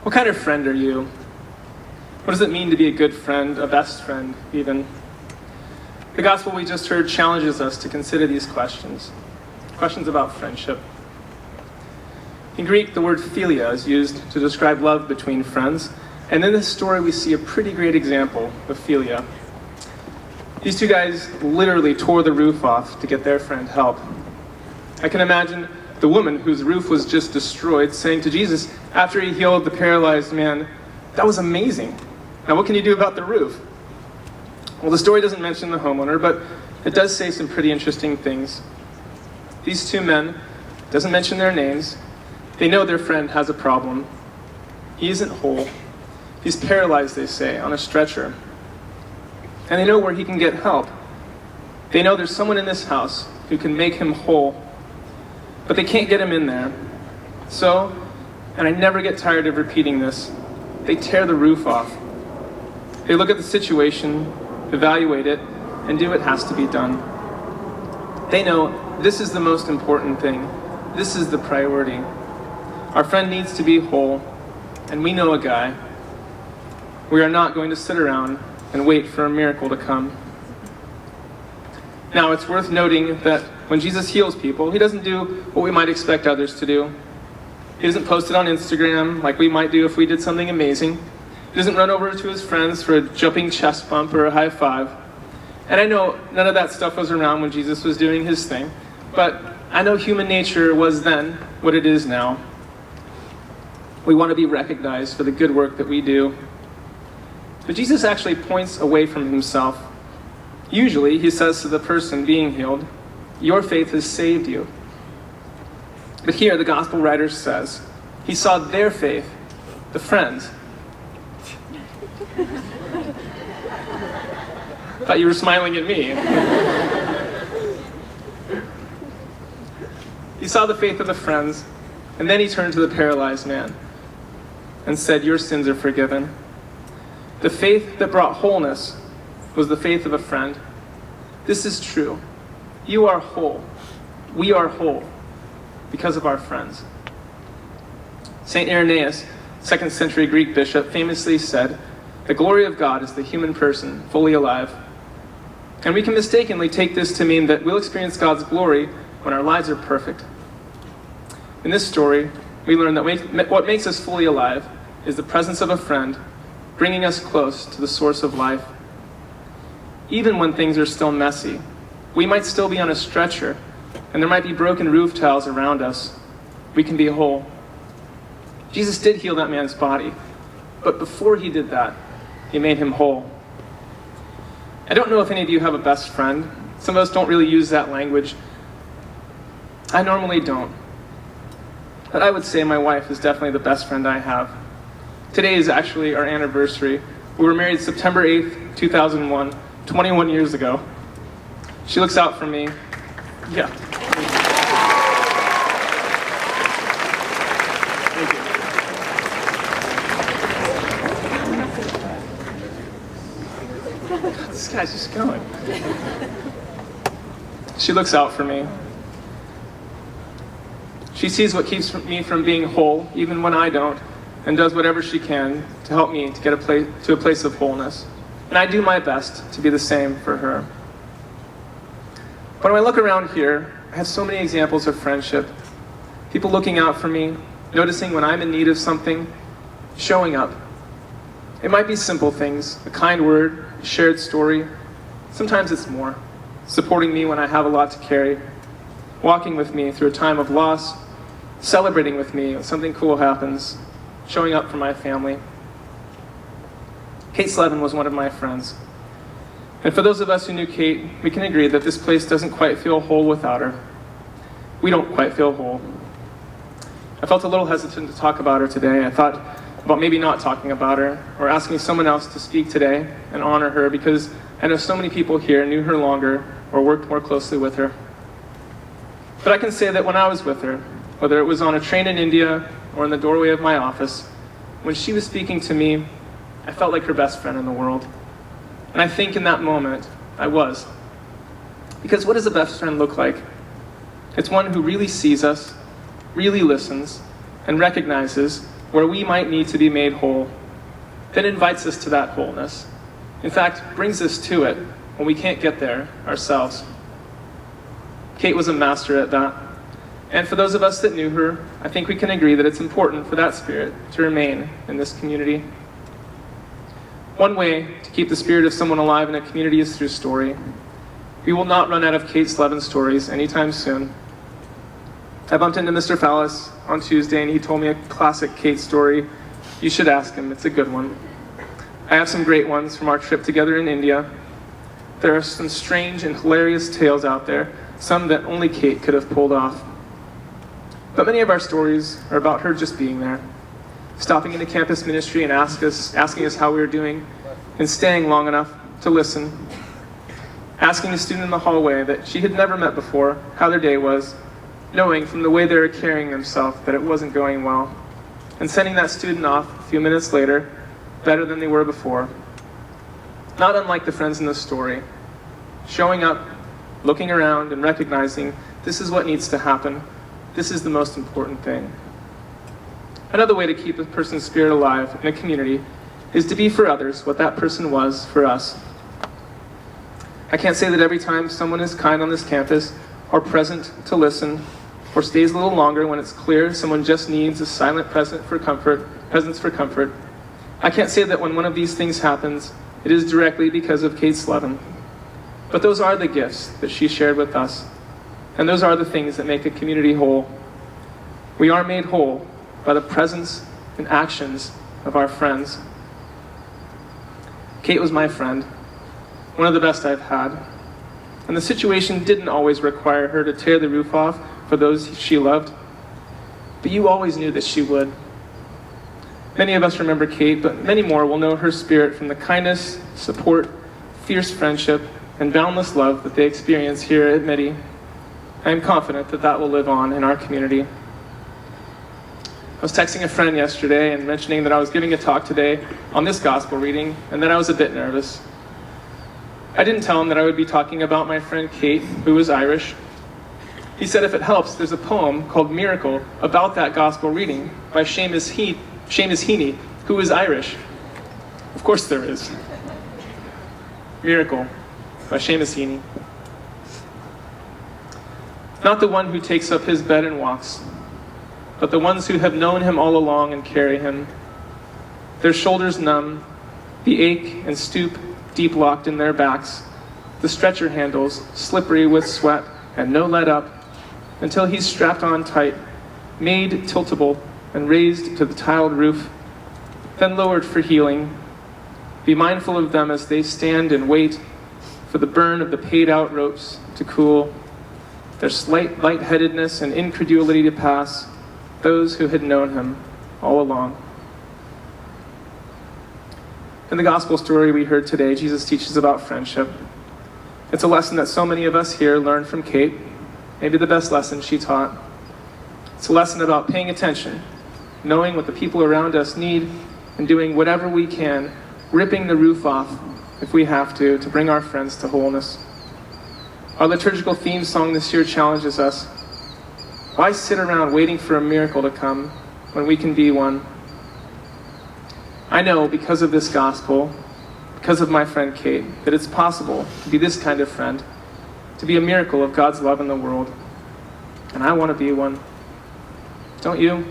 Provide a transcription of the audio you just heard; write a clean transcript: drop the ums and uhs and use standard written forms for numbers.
What kind of friend are you? What does it mean to be a good friend, a best friend, even? The gospel we just heard challenges us to consider these questions about friendship. In Greek, the word philia is used to describe love between friends, and in this story we see a pretty great example of philia. These two guys literally tore the roof off to get their friend help. I can imagine the woman whose roof was just destroyed saying to Jesus after he healed the paralyzed man, "That was amazing. Now what can you do about the roof?" Well, the story doesn't mention the homeowner, but it does say some pretty interesting things. These two men, doesn't mention their names, they know their friend has a problem. He isn't whole. He's paralyzed, they say, on a stretcher. And they know where he can get help. They know there's someone in this house who can make him whole. But they can't get him in there. So, and I never get tired of repeating this, they tear the roof off. They look at the situation, evaluate it, and do what has to be done. They know this is the most important thing. This is the priority. Our friend needs to be whole, and we know a guy. We are not going to sit around and wait for a miracle to come. Now, it's worth noting that when Jesus heals people, he doesn't do what we might expect others to do. He doesn't post it on Instagram like we might do if we did something amazing. He doesn't run over to his friends for a jumping chest bump or a high five. And I know none of that stuff was around when Jesus was doing his thing, but I know human nature was then what it is now. We want to be recognized for the good work that we do. But Jesus actually points away from himself. Usually, he says to the person being healed, "Your faith has saved you." But here, the gospel writer says, he saw their faith, the friends. Thought you were smiling at me. He saw the faith of the friends, and then he turned to the paralyzed man and said, "Your sins are forgiven." The faith that brought wholeness was the faith of a friend. This is true. You are whole. We are whole because of our friends. St. Irenaeus, 2nd century Greek bishop, famously said, "The glory of God is the human person fully alive." And we can mistakenly take this to mean that we'll experience God's glory when our lives are perfect. In this story, we learn that what makes us fully alive is the presence of a friend, bringing us close to the source of life. Even when things are still messy, we might still be on a stretcher, and there might be broken roof tiles around us, we can be whole. Jesus did heal that man's body, but before he did that, he made him whole. I don't know if any of you have a best friend. Some of us don't really use that language. I normally don't. But I would say my wife is definitely the best friend I have. Today is actually our anniversary. We were married September 8th, 2001, 21 years ago. She looks out for me. Yeah. Thank you. This guy's just going. She looks out for me. She sees what keeps me from being whole, even when I don't, and does whatever she can to help me to get to a place of wholeness. And I do my best to be the same for her. But when I look around here, I have so many examples of friendship. People looking out for me, noticing when I'm in need of something, showing up. It might be simple things, a kind word, a shared story. Sometimes it's more. Supporting me when I have a lot to carry. Walking with me through a time of loss. Celebrating with me when something cool happens. Showing up for my family. Kate Slevin was one of my friends. And for those of us who knew Kate, we can agree that this place doesn't quite feel whole without her. We don't quite feel whole. I felt a little hesitant to talk about her today. I thought about maybe not talking about her or asking someone else to speak today and honor her because I know so many people here knew her longer or worked more closely with her. But I can say that when I was with her, whether it was on a train in India or in the doorway of my office, when she was speaking to me, I felt like her best friend in the world. And I think in that moment, I was. Because what does a best friend look like? It's one who really sees us, really listens, and recognizes where we might need to be made whole, then invites us to that wholeness. In fact, brings us to it when we can't get there ourselves. Kate was a master at that. And for those of us that knew her, I think we can agree that it's important for that spirit to remain in this community. One way to keep the spirit of someone alive in a community is through story. We will not run out of Kate Slevin stories anytime soon. I bumped into Mr. Fallis on Tuesday and he told me a classic Kate story. You should ask him, it's a good one. I have some great ones from our trip together in India. There are some strange and hilarious tales out there, some that only Kate could have pulled off. But many of our stories are about her just being there, stopping into campus ministry and asking us how we were doing, and staying long enough to listen, asking a student in the hallway that she had never met before how their day was, knowing from the way they were carrying themselves that it wasn't going well, and sending that student off a few minutes later better than they were before. Not unlike the friends in this story, showing up, looking around, and recognizing this is what needs to happen. This is the most important thing. Another way to keep a person's spirit alive in a community is to be for others what that person was for us. I can't say that every time someone is kind on this campus, or present to listen, or stays a little longer when it's clear someone just needs a silent presence for comfort. I can't say that when one of these things happens, it is directly because of Kate Slevin. But those are the gifts that she shared with us. And those are the things that make a community whole. We are made whole by the presence and actions of our friends. Kate was my friend, one of the best I've had. And the situation didn't always require her to tear the roof off for those she loved. But you always knew that she would. Many of us remember Kate, but many more will know her spirit from the kindness, support, fierce friendship, and boundless love that they experience here at Midi. I am confident that that will live on in our community. I was texting a friend yesterday and mentioning that I was giving a talk today on this gospel reading and that I was a bit nervous. I didn't tell him that I would be talking about my friend Kate, who was Irish. He said if it helps, there's a poem called Miracle about that gospel reading by Seamus Heaney, who is Irish. Of course there is. Miracle by Seamus Heaney. Not the one who takes up his bed and walks, but the ones who have known him all along and carry him. Their shoulders numb, the ache and stoop deep locked in their backs, the stretcher handles slippery with sweat and no let up, until he's strapped on tight, made tiltable and raised to the tiled roof, then lowered for healing. Be mindful of them as they stand and wait for the burn of the paid out ropes to cool, their slight lightheadedness and incredulity to pass, those who had known him all along. In the gospel story we heard today, Jesus teaches about friendship. It's a lesson that so many of us here learned from Kate, maybe the best lesson she taught. It's a lesson about paying attention, knowing what the people around us need, and doing whatever we can, ripping the roof off if we have to bring our friends to wholeness. Our liturgical theme song this year challenges us. Why sit around waiting for a miracle to come when we can be one? I know because of this gospel, because of my friend Kate, that it's possible to be this kind of friend, to be a miracle of God's love in the world. And I want to be one. Don't you?